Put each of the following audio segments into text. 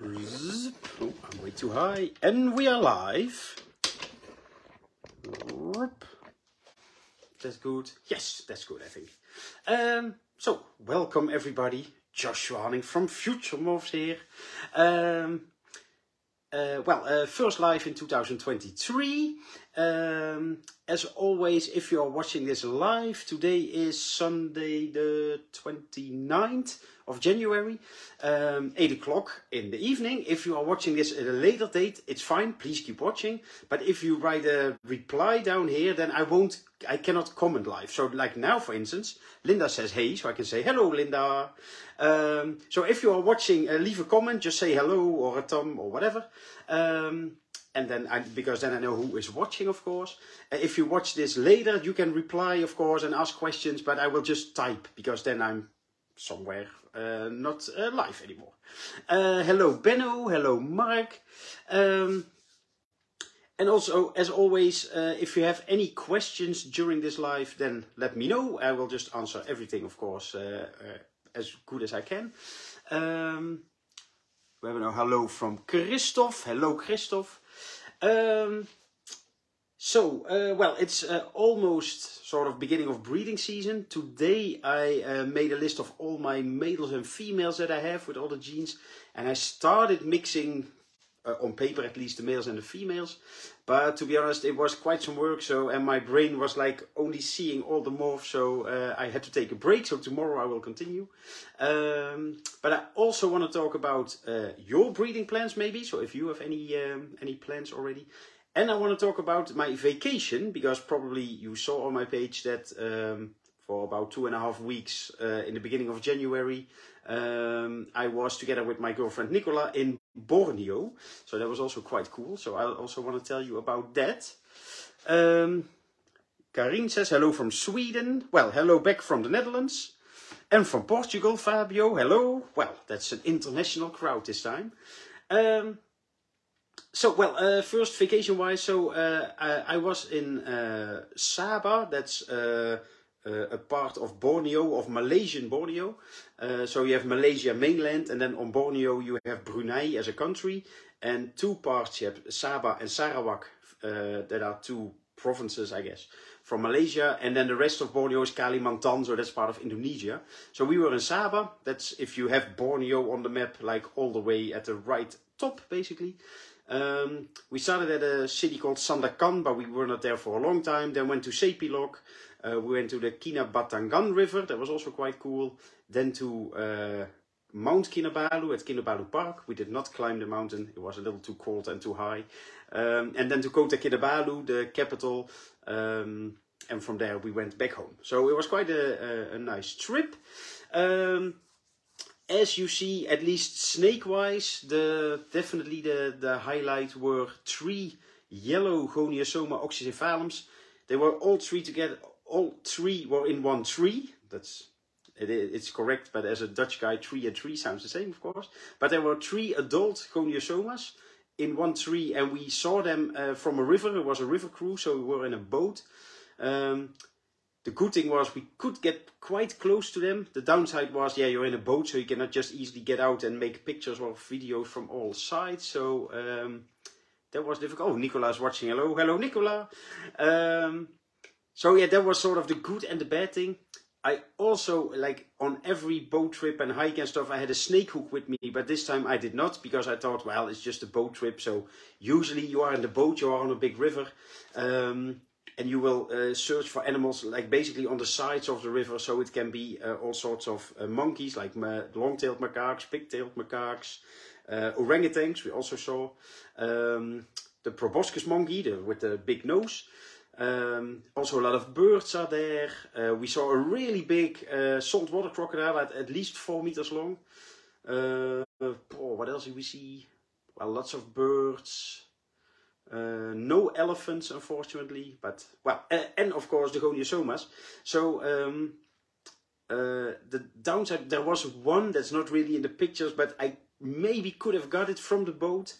Oh, I'm way too high. And we are live. That's good. Yes, that's good, I think. So, welcome everybody. Josua Hannink from Future-Morphs here. First live in 2023. As always, if you are watching this live, today is Sunday the 29th of January, 8 o'clock in the evening. If you are watching this at a later date, it's fine, please keep watching. But if you write a reply down here, then I cannot comment live. So like now, for instance, Linda says hey, so I can say hello, Linda. So if you are watching, leave a comment, just say hello or a thumb or whatever. And then, because then I know who is watching, of course. If you watch this later, you can reply, of course, and ask questions, but I will just type, because then I'm somewhere not live anymore. Hello, Benno. Hello, Mark. And also, as always, if you have any questions during this live, then let me know. I will just answer everything, of course, as good as I can. We have now hello from Christoph. Hello, Christoph. It's almost sort of beginning of breeding season. Today I made a list of all my males and females that I have with all the genes, and I started mixing on paper at least the males and the females. But to be honest, it was quite some work. And my brain was like only seeing all the morphs, so I had to take a break. So tomorrow I will continue. But I also want to talk about your breeding plans, maybe. So if you have any plans already, and I want to talk about my vacation, because probably you saw on my page that for about 2.5 weeks in the beginning of January, I was together with my girlfriend Nicola in Borneo. So that was also quite cool. So I also want to tell you about that. Karin says hello from Sweden. Well, hello back from the Netherlands. And from Portugal, Fabio, hello. Well, that's an international crowd this time. First vacation-wise, I was in Sabah. That's a part of Borneo, of Malaysian Borneo. So you have Malaysia mainland, and then on Borneo you have Brunei as a country, and two parts, you have Sabah and Sarawak, that are two provinces, I guess, from Malaysia, and then the rest of Borneo is Kalimantan, so that's part of Indonesia. So we were in Sabah. That's if you have Borneo on the map, like all the way at the right top, basically. We started at a city called Sandakan, but we were not there for a long time. Then went to Sepilok. We went to the Kinabatangan River. That was also quite cool. Then to Mount Kinabalu at Kinabalu Park. We did not climb the mountain. It was a little too cold and too high. And then to Kota Kinabalu, the capital. And from there we went back home. So it was quite a nice trip. As you see, at least snake-wise, definitely the highlight were 3 yellow Goniosoma oxycephalums. They were all 3 together. All 3 were in one tree. It's correct, but as a Dutch guy, 3 and 3 sounds the same, of course. But there were 3 adult Goniosomas in one tree, and we saw them from a river. It was a river cruise, so we were in a boat. The good thing was we could get quite close to them. The downside was, yeah, you're in a boat, so you cannot just easily get out and make pictures or videos from all sides. So that was difficult. Oh, Nicola's watching. Hello, hello, Nicola. So yeah, that was sort of the good and the bad thing. I also, like on every boat trip and hike and stuff, I had a snake hook with me, but this time I did not, because I thought, well, it's just a boat trip. So usually you are in the boat, you are on a big river. And you will search for animals like basically on the sides of the river. So it can be all sorts of monkeys, like long-tailed macaques, pig-tailed macaques, orangutans we also saw. The proboscis monkey with the big nose. Also a lot of birds are there. We saw a really big saltwater crocodile at least 4 meters long. What else did we see? Well, lots of birds. No elephants, unfortunately, but well, and of course the Goniosomas. So the downside, there was one that's not really in the pictures, but I maybe could have got it from the boat,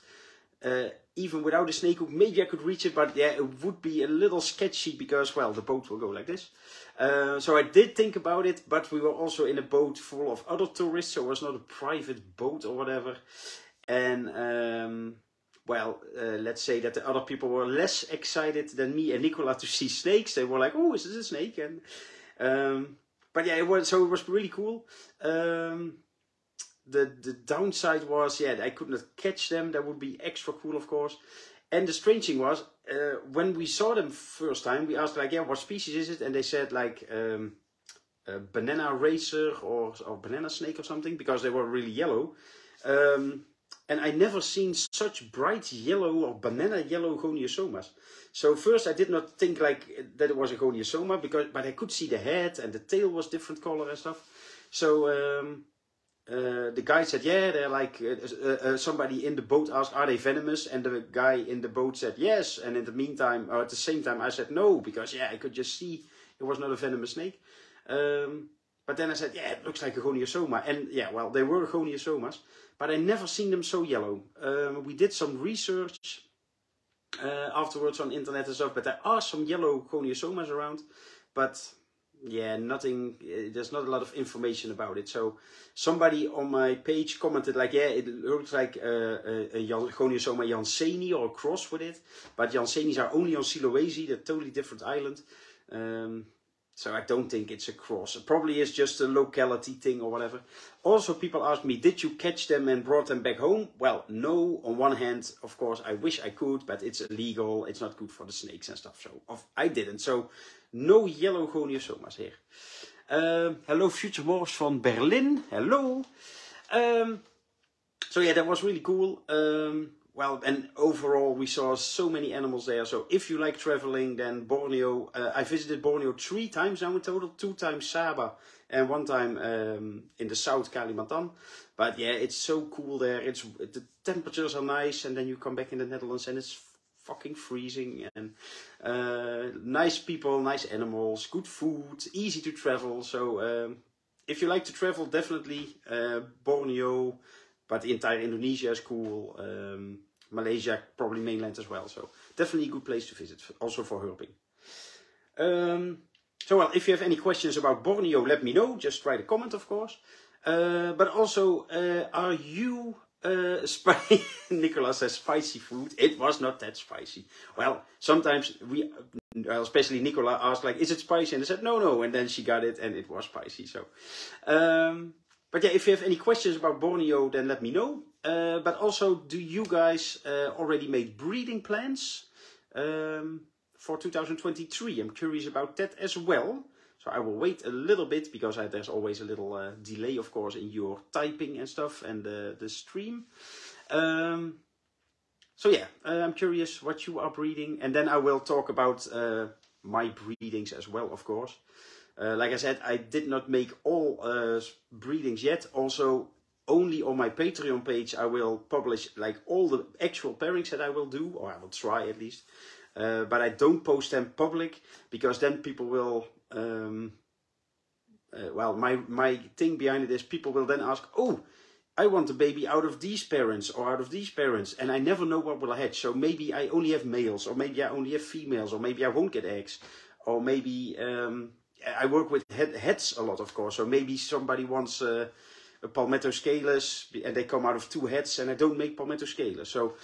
even without a snake hook. Maybe I could reach it, but yeah, it would be a little sketchy because, well, the boat will go like this. So I did think about it, but we were also in a boat full of other tourists, so it was not a private boat or whatever. And well, let's say that the other people were less excited than me and Nicola to see snakes. They were like, "Oh, is this a snake?" And but yeah, it was really cool. The downside was, yeah, I could not catch them. That would be extra cool, of course. And the strange thing was, when we saw them first time, we asked like, "Yeah, what species is it?" And they said like a banana racer or banana snake or something, because they were really yellow. And I never seen such bright yellow or banana yellow Goniosomas. So first I did not think like that it was a Goniosoma, but I could see the head and the tail was different color and stuff. So the guy said, yeah, they're like, somebody in the boat asked, are they venomous? And the guy in the boat said yes. And in the meantime, or at the same time, I said no, because yeah, I could just see it was not a venomous snake. But then I said, yeah, it looks like a Goniosoma. And yeah, well, they were Goniosomas, but I never seen them so yellow. We did some research afterwards on internet and stuff, but there are some yellow Goniosomas around. But yeah, nothing, there's not a lot of information about it. So somebody on my page commented like, yeah, it looks like a Goniosoma Jansseni or a cross with it. But Janssenis are only on Sulawesi, they're a totally different island. So I don't think it's a cross. It probably is just a locality thing or whatever. Also, people ask me, did you catch them and brought them back home? Well, no. On one hand, of course, I wish I could, but it's illegal. It's not good for the snakes and stuff. So I didn't. So no yellow Goniosomas here. Hello, Future-Morphs from Berlin. Hello. So yeah, that was really cool. Well, and overall we saw so many animals there. So if you like traveling, then Borneo, I visited Borneo 3 times now in total. 2 times Sabah and 1 time in the South Kalimantan. But yeah, it's so cool there. The temperatures are nice, and then you come back in the Netherlands and it's fucking freezing. And nice people, nice animals, good food, easy to travel. So if you like to travel, definitely Borneo. But the entire Indonesia is cool. Malaysia, probably mainland as well. So definitely a good place to visit, also for herping. So well, if you have any questions about Borneo, let me know. Just write a comment, of course. But also, are you spicy? Nicola says spicy food. It was not that spicy. Well, sometimes we, especially Nicola, asked like, "Is it spicy?" And I said, "No." And then she got it, and it was spicy. So. But yeah, if you have any questions about Borneo, then let me know. But also, do you guys already made breeding plans for 2023? I'm curious about that as well. So I will wait a little bit, because there's always a little delay, of course, in your typing and stuff and the stream. So yeah, I'm curious what you are breeding. And then I will talk about my breedings as well, of course. Like I said, I did not make all breedings yet. Also, only on my Patreon page I will publish like all the actual pairings that I will do, or I will try at least. But I don't post them public, because then people will... well, my thing behind it is people will then ask, "Oh, I want a baby out of these parents or out of these parents," and I never know what will hatch. So maybe I only have males, or maybe I only have females, or maybe I won't get eggs, or maybe... I work with heads a lot, of course. So maybe somebody wants a Palmetto Scalus and they come out of 2 heads, and I don't make Palmetto Scalus. So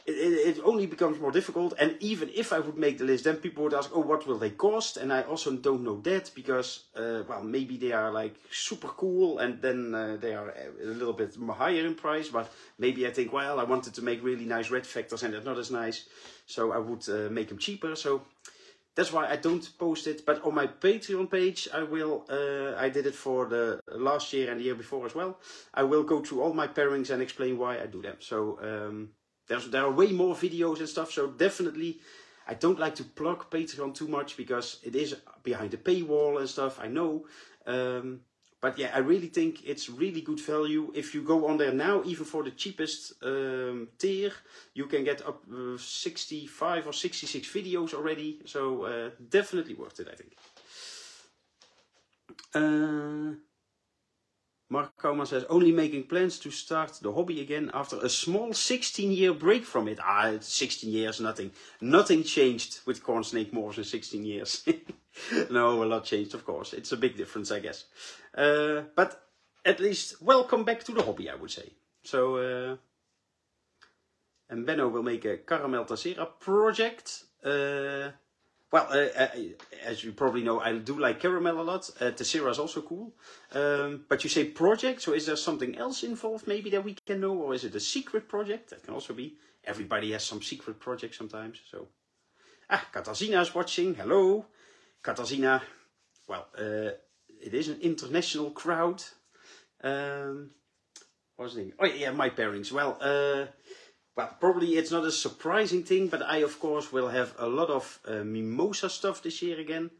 it only becomes more difficult. And even if I would make the list, then people would ask, "Oh, what will they cost?" And I also don't know that, because, well, maybe they are like super cool, and then they are a little bit higher in price. But maybe I think, well, I wanted to make really nice red factors and they're not as nice, so I would make them cheaper. So that's why I don't post it. But on my Patreon page, I will, I did it for the last year and the year before as well. I will go through all my pairings and explain why I do them. So there are way more videos and stuff. So definitely, I don't like to plug Patreon too much, because it is behind the paywall and stuff, I know. But yeah, I really think it's really good value. If you go on there now, even for the cheapest tier, you can get up 65 or 66 videos already. So definitely worth it, I think. Mark Kouman says, only making plans to start the hobby again after a small 16-year break from it. 16 years, nothing. Nothing changed with corn snake morphs in 16 years. No, a lot changed, of course. It's a big difference, I guess. But at least welcome back to the hobby, I would say. So And Benno will make a caramel tessera project. As you probably know, I do like caramel a lot. Tessera is also cool. But you say project, so is there something else involved maybe that we can know? Or is it a secret project? That can also be. Everybody has some secret project sometimes. So, Katarzyna is watching. Hello. Katarzyna, well, it is an international crowd. What's the name? Oh yeah, my pairings. Well, probably it's not a surprising thing, but I of course will have a lot of mimosa stuff this year again.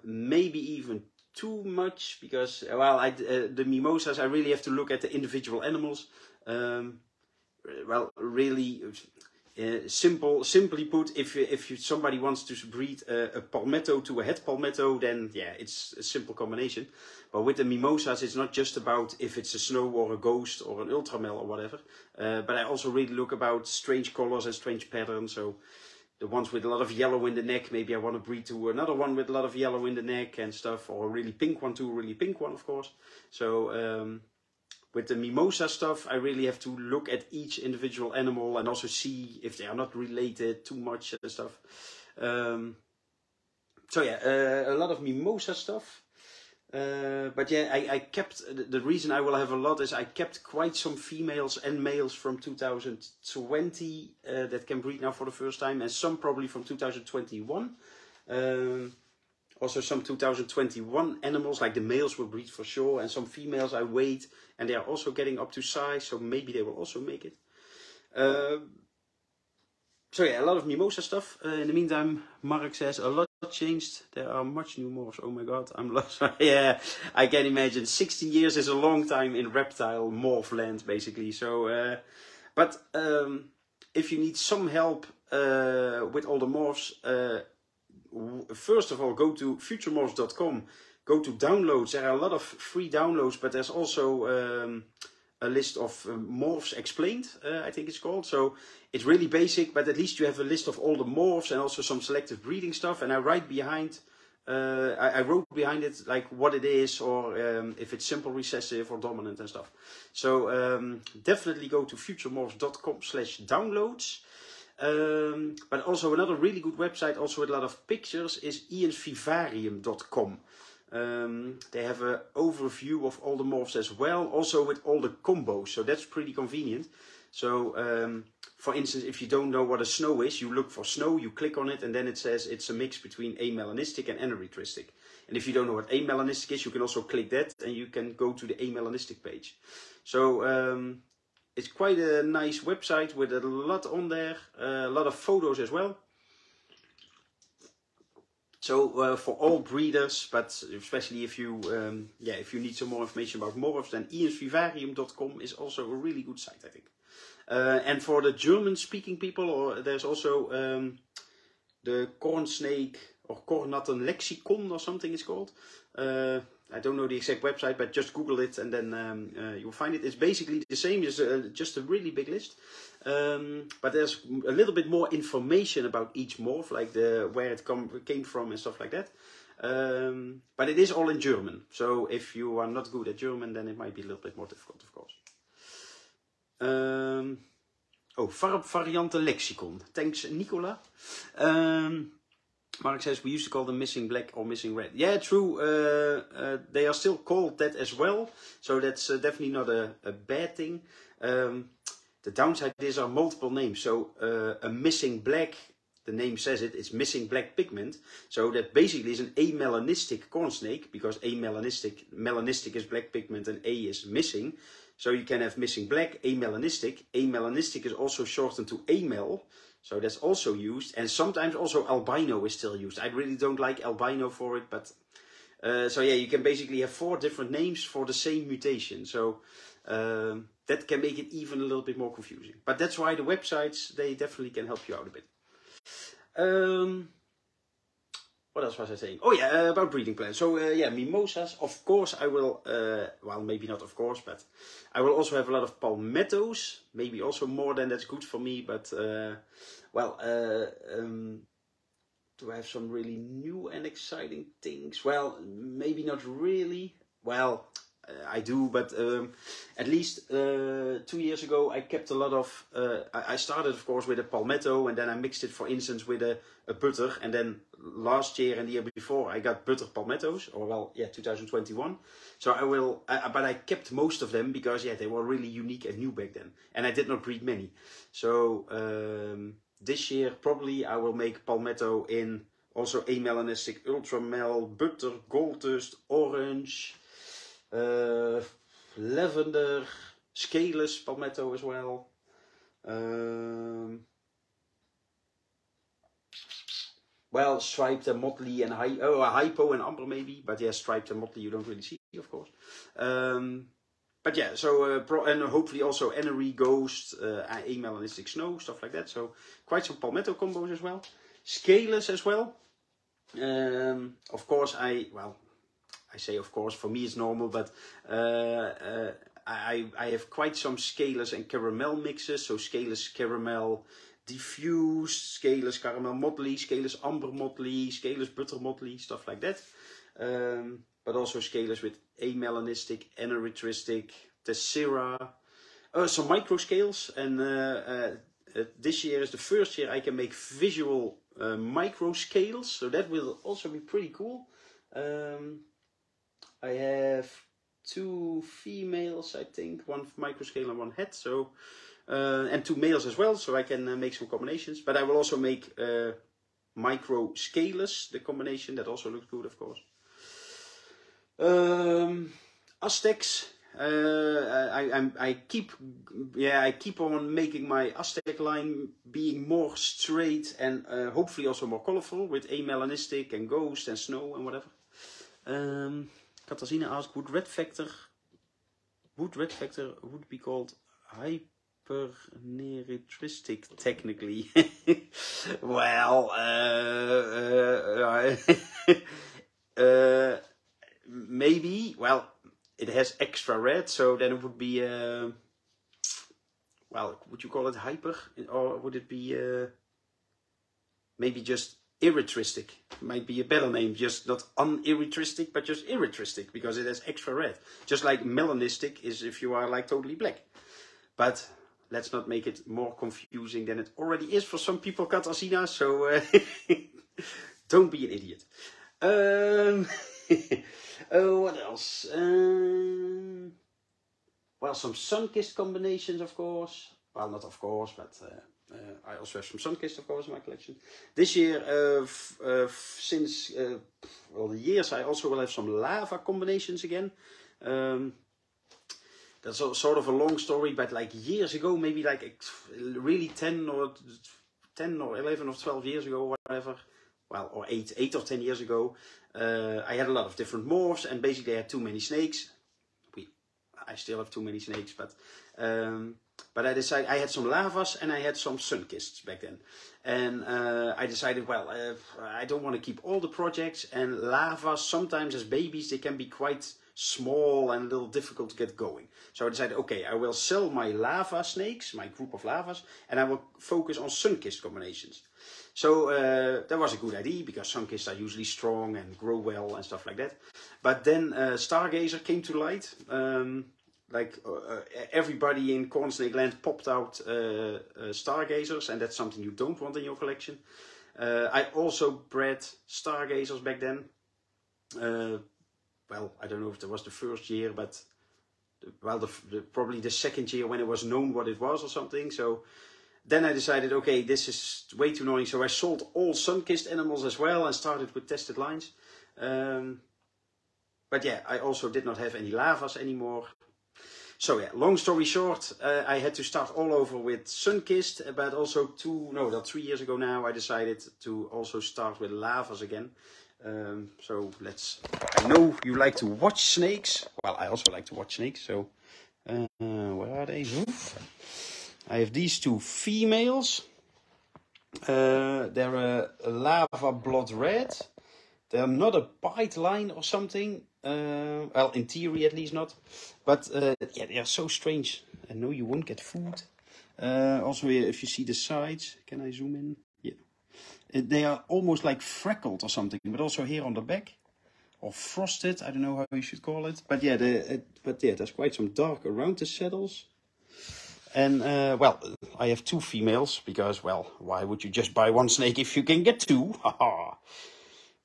Maybe even too much because the mimosas I really have to look at the individual animals. Really. Simply put, if somebody wants to breed a palmetto to a het palmetto, then yeah, it's a simple combination. But with the mimosas, it's not just about if it's a snow or a ghost or an ultramel or whatever. But I also really look about strange colors and strange patterns. So the ones with a lot of yellow in the neck, maybe I want to breed to another one with a lot of yellow in the neck and stuff, or a really pink one to a really pink one, of course. So with the mimosa stuff, I really have to look at each individual animal and also see if they are not related too much and stuff. A lot of mimosa stuff. But yeah, I kept, the reason I will have a lot is I kept quite some females and males from 2020 that can breed now for the first time, and some probably from 2021. Also some 2021 animals, like the males will breed for sure, and some females I wait, and they are also getting up to size, so maybe they will also make it. A lot of mimosa stuff. In the meantime, Mark says, a lot changed. There are much new morphs. Oh my god, I'm lost. Yeah, I can imagine. 16 years is a long time in reptile morph land, basically. So, if you need some help with all the morphs, first of all, go to FutureMorphs.com, go to downloads. There are a lot of free downloads, but there's also a list of morphs explained, I think it's called. So it's really basic, but at least you have a list of all the morphs and also some selective breeding stuff. And I write behind, I wrote behind it like what it is, or if it's simple recessive or dominant and stuff. So definitely go to FutureMorphs.com/downloads. But also another really good website, also with a lot of pictures, is iansvivarium.com. They have an overview of all the morphs as well, also with all the combos, so that's pretty convenient. So, for instance, if you don't know what a snow is, you look for snow, you click on it, and then it says it's a mix between amelanistic and anerythristic. And if you don't know what amelanistic is, you can also click that, and you can go to the amelanistic page. So, it's quite a nice website with a lot on there, a lot of photos as well. So for all breeders, but especially if you need some more information about morphs, then iansvivarium.com is also a really good site, I think. And for the German-speaking people, there's also the corn snake or cornatten lexicon or something it's called. I don't know the exact website, but just Google it and then you'll find it. It's basically the same as just a really big list. But there's a little bit more information about each morph, like where it came from and stuff like that. But it is all in German. So if you are not good at German, then it might be a little bit more difficult, of course. Farbvariante lexicon. Thanks, Nicola. Mark says we used to call them missing black or missing red. Yeah, true. They are still called that as well. So that's definitely not a bad thing. The downside is are multiple names. So a missing black, the name says it, it's missing black pigment. So that basically is an amelanistic corn snake, because melanistic is black pigment and A is missing. So you can have missing black, amelanistic. Amelanistic is also shortened to amel. So that's also used, and sometimes also albino is still used. I really don't like albino for it, but so yeah, you can basically have 4 different names for the same mutation. So that can make it even a little bit more confusing. But that's why the websites, they definitely can help you out a bit. What else was I saying? Oh yeah, about breeding plants. So yeah, mimosas. Of course I will, well maybe not of course, but I will also have a lot of palmettos. Maybe also more than that's good for me, but do I have some really new and exciting things? Well, maybe not really. Well, I do, but at least 2 years ago I kept a lot of, I started of course with a palmetto, and then I mixed it for instance with a butter, and then last year and the year before I got butter palmettos, or well, yeah, 2021. So I will, but I kept most of them because yeah, they were really unique and new back then, and I did not breed many. So this year probably I will make palmetto in also amelanistic, ultramel, butter, gold dust, orange, lavender, scaleless palmetto as well. Well, striped and motley and hypo and amber maybe, but yeah, striped and motley you don't really see, of course. But yeah, so and hopefully also Enery, Ghost, amelanistic snow, stuff like that. So quite some palmetto combos as well. Scaleless as well. Of course, I say of course, for me it's normal, but I have quite some scaleless and caramel mixes. So scaleless caramel diffused, scaleless caramel motley, scaleless amber motley, scaleless butter motley, stuff like that. But also scaleless with amelanistic, anerythristic, tessera, some micro scales. And this year is the first year I can make visual micro scales, so that will also be pretty cool. I have 2 females, I think, 1 micro scale and 1 het, so and 2 males as well, so I can make some combinations. But I will also make micro scaleless, the combination that also looks good, of course. Aztecs. I keep on making my Aztec line being more straight and hopefully also more colorful with amelanistic and ghost and snow and whatever. Katarzyna asked, would red factor would be called hyperneritristic technically? Well, maybe. Well, it has extra red, so then it would be, well, would you call it hyper? Or would it be maybe just erythristic? Might be a better name, just not unerythristic, but just erythristic, because it has extra red. Just like melanistic is if you are like totally black. But let's not make it more confusing than it already is for some people, Katarzyna, so don't be an idiot. What else? Well, some sun-kissed combinations, of course. Well, not of course, but I also have some sun-kissed, of course, in my collection. This year, since well, the years, I also will have some lava combinations again. That's sort of a long story, but like years ago, maybe like really 10 or 11 or 12 years ago, or whatever. Well, or 8 or 10 years ago, I had a lot of different morphs, and basically I had too many snakes. I still have too many snakes, but I decided I had some lavas and I had some sun-kissed back then, and I decided, well, I don't want to keep all the projects, and lavas sometimes as babies they can be quite small and a little difficult to get going. So I decided, okay, I will sell my lava snakes, my group of lavas, and I will focus on sun-kissed combinations. So that was a good idea, because sun-kissed are usually strong and grow well and stuff like that. But then Stargazer came to light. Everybody in corn snake land popped out Stargazers, and that's something you don't want in your collection. I also bred Stargazers back then. Well, I don't know if it was the first year, but probably the second year when it was known what it was or something. So then I decided, okay, this is way too annoying. So I sold all sun-kissed animals as well and started with tested lines. But yeah, I also did not have any lavas anymore. So yeah, long story short, I had to start all over with sun-kissed, but also 3 years ago now, I decided to also start with lavas again. So I know you like to watch snakes. Well, I also like to watch snakes, so where are they? I have these 2 females. They're a lava blood red. They're not a bite line or something. Well, in theory at least not. But yeah, they are so strange. I know you won't get food. Also, if you see the sides, can I zoom in? Yeah. They are almost like freckled or something. But also here on the back, or frosted. I don't know how you should call it. But yeah, there's quite some dark around the saddles. And well, I have 2 females because, well, why would you just buy 1 snake if you can get 2? Haha.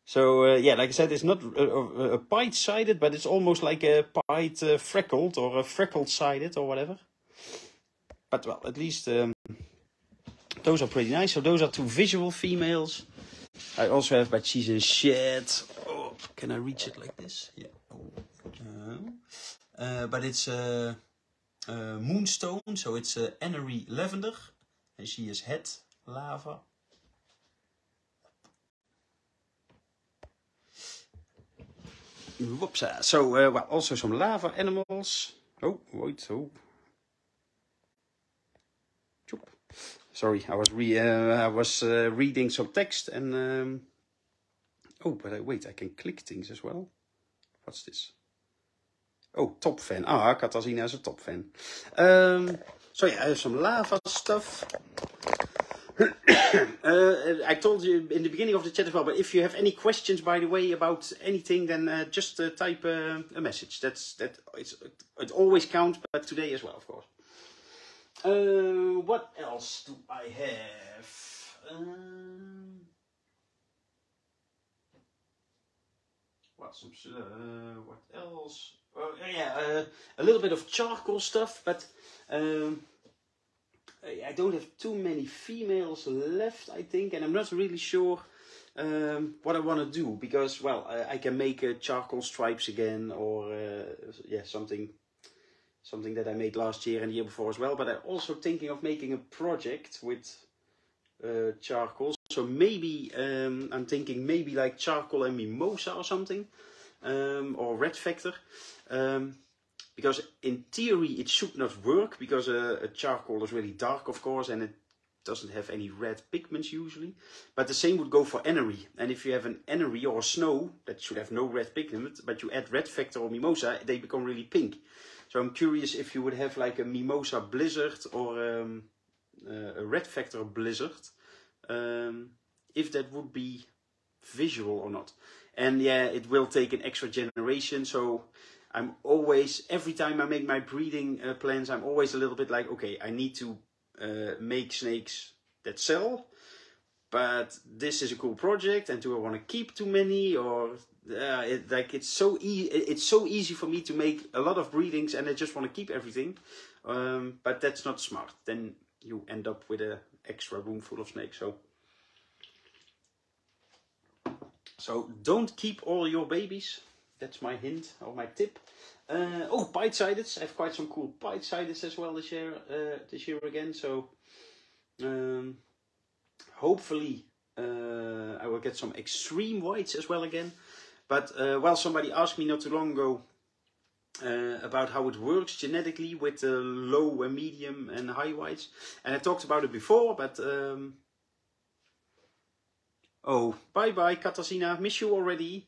So yeah, like I said, it's not a pied-sided, but it's almost like a pied freckled or a freckled-sided or whatever. But well, at least those are pretty nice. So those are 2 visual females. I also have, but she's in shed. Oh, can I reach it like this? Yeah. But it's moonstone, so it's Enery lavender, and she is het lava. Whoopsa. So well, also some lava animals. Oh, wait. Oh. Sorry, I was reading some text and oh, but wait, I can click things as well. What's this? Oh, top fan. Ah, Katarzyna is a top fan. So yeah, I have some lava stuff. I told you in the beginning of the chat as well, but if you have any questions, by the way, about anything, then just type a message. It always counts, but today as well, of course. What else do I have? What else? Yeah, a little bit of charcoal stuff, but I don't have too many females left, I think, and I'm not really sure what I want to do, because, well, I can make charcoal stripes again, or yeah, something that I made last year and the year before as well. But I'm also thinking of making a project with charcoal. So maybe I'm thinking maybe like charcoal and mimosa or something, or red factor. Because in theory it should not work, because a charcoal is really dark, of course, and it doesn't have any red pigments usually. But the same would go for Enery. And if you have an Enery or a snow that should have no red pigment, but you add red factor or mimosa, they become really pink. So I'm curious if you would have like a mimosa blizzard or a red factor blizzard, if that would be visual or not. And yeah, it will take an extra generation. So I'm always, every time I make my breeding plans, I'm always a little bit like, okay, I need to make snakes that sell, but this is a cool project, and do I want to keep too many, or it's so easy for me to make a lot of breedings and I just want to keep everything, but that's not smart. Then you end up with an extra room full of snakes. So don't keep all your babies. That's my hint or my tip. Oh, pied-sideds. I have quite some cool pied-sideds as well this year again. So hopefully I will get some extreme whites as well again. But well, somebody asked me not too long ago about how it works genetically with low and medium and high whites. And I talked about it before, but oh, bye-bye, Katarzyna. Miss you already.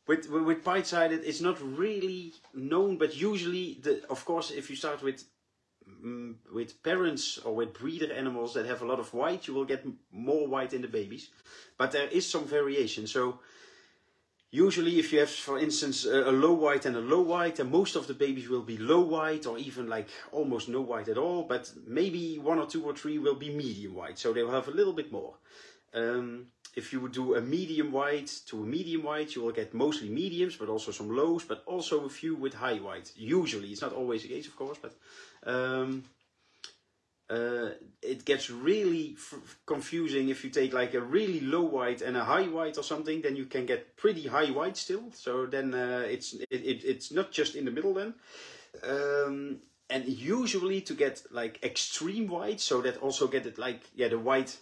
With pied-sided, it's not really known, but usually, of course, if you start with parents or with breeder animals that have a lot of white, you will get more white in the babies. But there is some variation. So usually if you have, for instance, a low white and a low white, then most of the babies will be low white, or even like almost no white at all. But maybe 1 or 2 or 3 will be medium white. So they will have a little bit more. If you would do a medium white to a medium white, you will get mostly mediums, but also some lows, but also a few with high white. Usually, it's not always the case, of course, but it gets really confusing if you take like a really low white and a high white or something. Then you can get pretty high white still. So then it's not just in the middle then. And usually to get like extreme white, so that also get it like, yeah, the white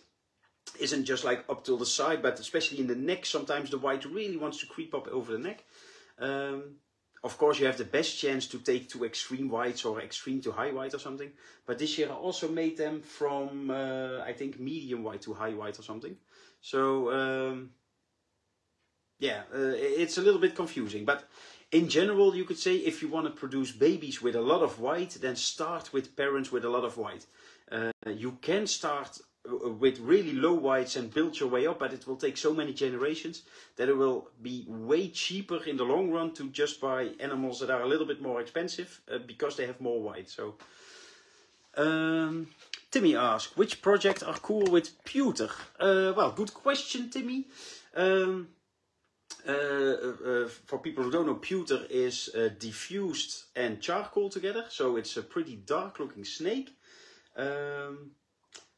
isn't just like up till the side, but especially in the neck, sometimes the white really wants to creep up over the neck. Of course, you have the best chance to take to extreme whites or extreme to high white or something. But this year I also made them from, I think, medium white to high white or something. So, yeah, it's a little bit confusing. But in general, you could say if you want to produce babies with a lot of white, then start with parents with a lot of white. You can start with really low whites and build your way up, but it will take so many generations that it will be way cheaper in the long run to just buy animals that are a little bit more expensive because they have more white. So Timmy asks, which projects are cool with pewter? Well, good question, Timmy. For people who don't know, pewter is diffused and charcoal together, so it's a pretty dark looking snake.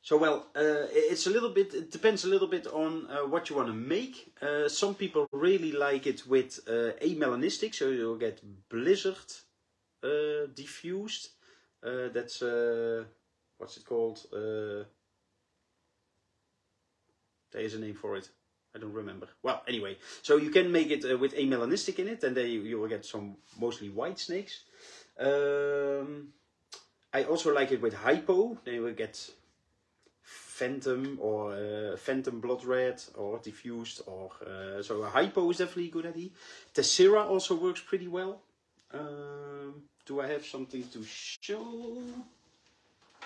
So well, it's a little bit, it depends a little bit on what you want to make. Some people really like it with amelanistic, so you'll get blizzard diffused. That's, what's it called? There is a name for it. I don't remember. Well, anyway, so you can make it with amelanistic in it, and then you will get some mostly white snakes. I also like it with hypo. Then you will get phantom or phantom blood red or diffused, or so a hypo is definitely a good idea. Tessera also works pretty well. Do I have something to show?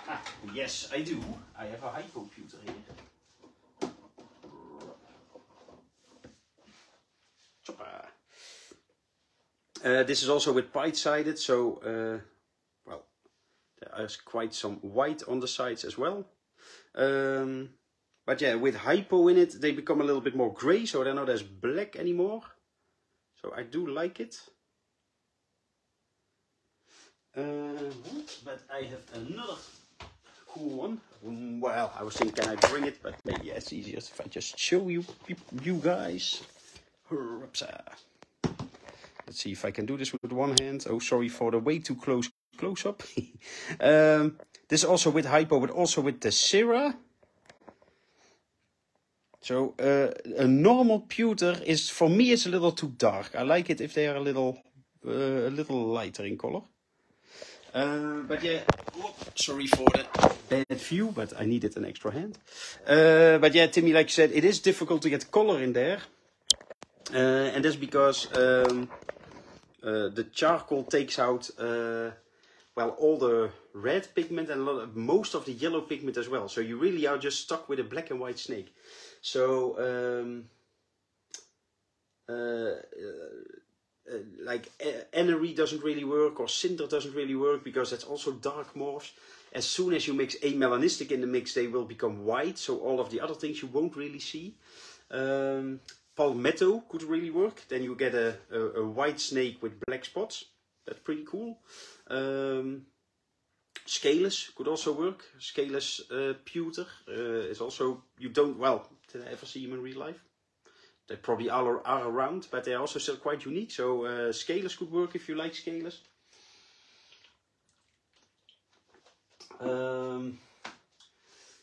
Ah, yes, I do. I have a hypo pewter here. This is also with pied-sided, so well, there is quite some white on the sides as well. But yeah, with hypo in it, they become a little bit more grey, so they're not as black anymore. So I do like it. But I have another cool one. Well, I was thinking, can I bring it? But maybe it's easier if I just show you guys. Let's see if I can do this with one hand. Oh, sorry for the way too close up. This is also with hypo, but also with Tessera. So a normal pewter is, for me, it's a little too dark. I like it if they are a little lighter in color. But yeah, sorry for the bad view, but I needed an extra hand. But yeah, Timmy, like you said, it is difficult to get color in there. And that's because the charcoal takes out well, all the red pigment and most of the yellow pigment as well. So you really are just stuck with a black and white snake. So like NIET doesn't really work, or Cinder doesn't really work, because that's also dark morphs. As soon as you mix amelanistic in the mix, they will become white. So all of the other things you won't really see. Palmetto could really work. Then you get a white snake with black spots. That's pretty cool. Scaleless could also work. Scaleless pewter is also, you don't, well, did I ever see them in real life? They probably are around, but they're also still quite unique. So scaleless could work if you like scaleless.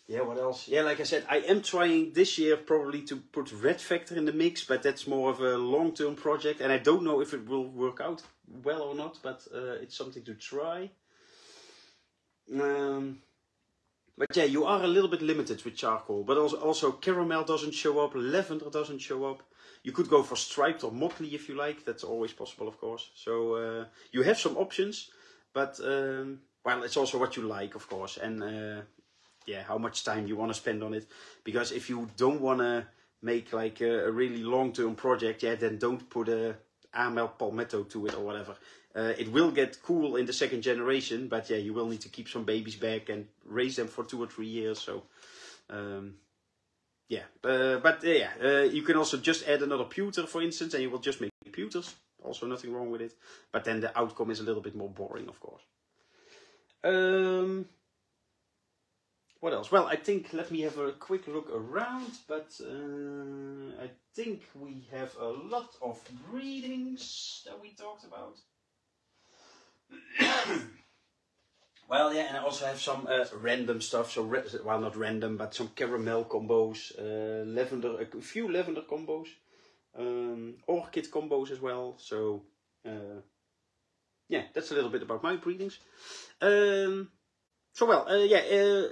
Yeah, what else? Yeah, like I said, I am trying this year probably to put Red Factor in the mix, but that's more of a long-term project, and I don't know if it will work out well or not, but it's something to try. But yeah, you are a little bit limited with charcoal, but also caramel doesn't show up, lavender doesn't show up. You could go for striped or motley if you like, that's always possible, of course. So you have some options, but well, it's also what you like, of course, and yeah, how much time you want to spend on it. Because if you don't want to make like a really long-term project, yeah, then don't put a Amel Palmetto to it or whatever. It will get cool in the second generation, but yeah, you will need to keep some babies back and raise them for 2 or 3 years. So yeah, but yeah, you can also just add another pewter, for instance, and you will just make pewters. Also nothing wrong with it. But then the outcome is a little bit more boring, of course. What else? Well, I think, let me have a quick look around, but I think we have a lot of breedings that we talked about. Well, yeah, and I also have some random stuff, so, well, not random, but some caramel combos, lavender, a few lavender combos, orchid combos as well, so yeah, that's a little bit about my breedings. So well, yeah,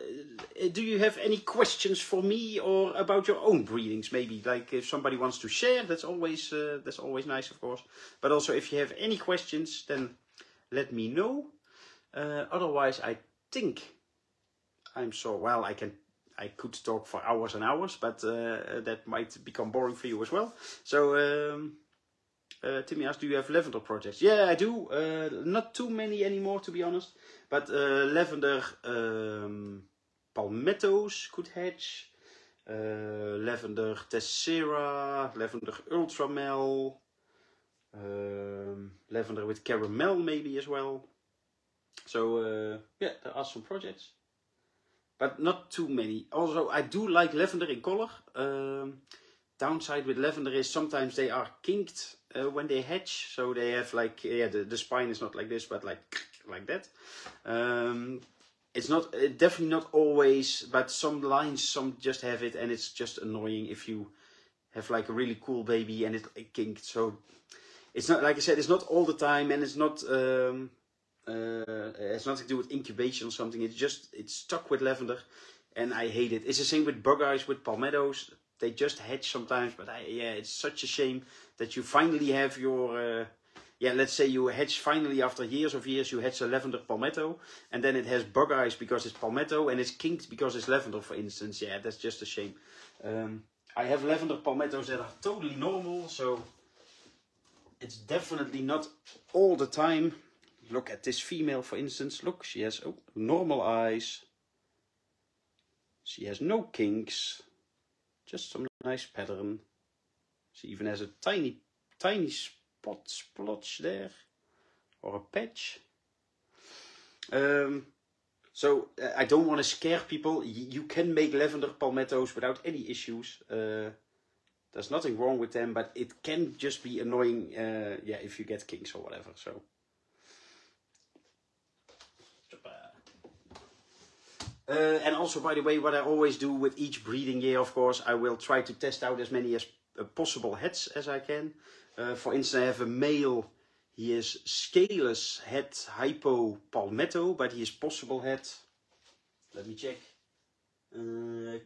do you have any questions for me or about your own breedings? Maybe, like if somebody wants to share, that's always nice, of course. But also, if you have any questions, then let me know. Otherwise, I think I'm so well. I can I could talk for hours and hours, but that might become boring for you as well. So Timmy asks, do you have lavender projects? Yeah, I do. Not too many anymore, to be honest. But lavender palmettos could hatch. Lavender tessera, lavender ultramel, lavender with caramel maybe as well. So yeah, there are some projects, but not too many. Also, I do like lavender in color. Downside with lavender is sometimes they are kinked when they hatch, so they have like, yeah, the spine is not like this, but like that. It's not definitely not always, but some lines, some just have it, and it's just annoying if you have like a really cool baby and it's kinked. So it's not, like I said, it's not all the time, and it's not it's nothing to do with incubation or something. It's stuck with lavender, and I hate it. It's the same with bug eyes with palmettos. They just hatch sometimes, but yeah, it's such a shame that you finally have your yeah, let's say you hatch finally after years of years, you hatch a lavender palmetto, and then it has bug eyes because it's palmetto, and it's kinked because it's lavender, for instance. Yeah, that's just a shame. I have lavender palmettos that are totally normal, so it's definitely not all the time. Look at this female, for instance. Look, she has normal eyes. She has no kinks, just some nice pattern. She even has a tiny splotch there, or a patch. So I don't want to scare people. You can make lavender palmettos without any issues. There's nothing wrong with them, but it can just be annoying, yeah, if you get kinks or whatever. So. And also, by the way, what I always do with each breeding year, of course, I will try to test out as many as possible heads as I can. For instance, I have a male. He is scaleless head hypo palmetto, but he is possible head. Let me check.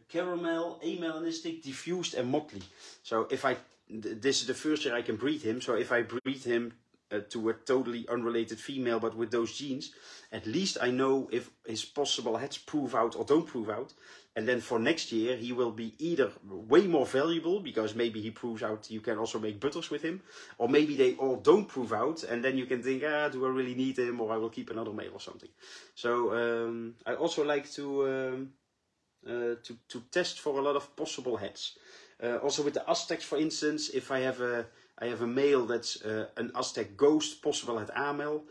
Caramel, amelanistic, diffused, and motley. So if this is the first year I can breed him. So if I breed him to a totally unrelated female, but with those genes, at least I know if his possible heads prove out or don't prove out. And then for next year, he will be either way more valuable, because maybe he proves out you can also make butters with him, or maybe they all don't prove out, and then you can think, do I really need him, or I will keep another male or something. So I also like to test for a lot of possible heads. Also with the Aztecs, for instance, if I have a male that's an Aztec ghost, possible head amel.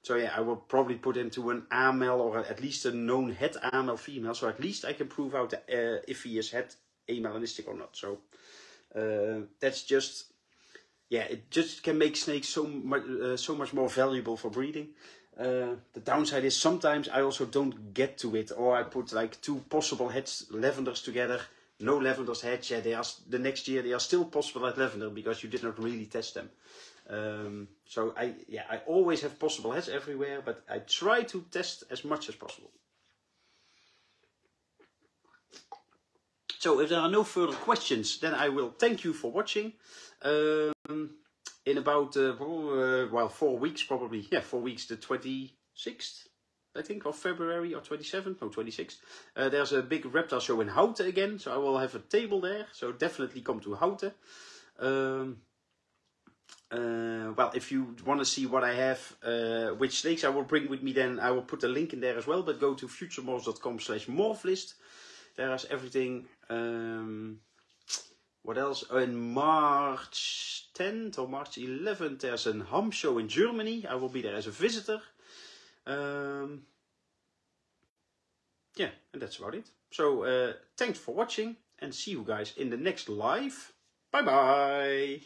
So yeah, I will probably put him to an amel, or at least a known head amel female. So at least I can prove out if he is head amelanistic or not. So that's just, yeah, it just can make snakes so much more valuable for breeding. The downside is sometimes I also don't get to it, or I put like two possible heads lavenders together. No lavenders hatch. Yeah, they are the next year they are still possible at lavender because you did not really test them. So I always have possible heads everywhere, but I try to test as much as possible. So if there are no further questions, then I will thank you for watching. In about 4 weeks probably. Yeah, 4 weeks, the 26th. I think, of February, or 27th, no, 26th. There's a big reptile show in Houten again, so I will have a table there. So definitely come to Houten. Well, if you want to see what I have, which snakes I will bring with me, then I will put a link in there as well. But go to futuremorphs.com/morphlist. There is everything. What else? In March 10th or March 11th, there's a ham show in Germany. I will be there as a visitor. Yeah, and that's about it. So thanks for watching, and see you guys in the next live. Bye bye.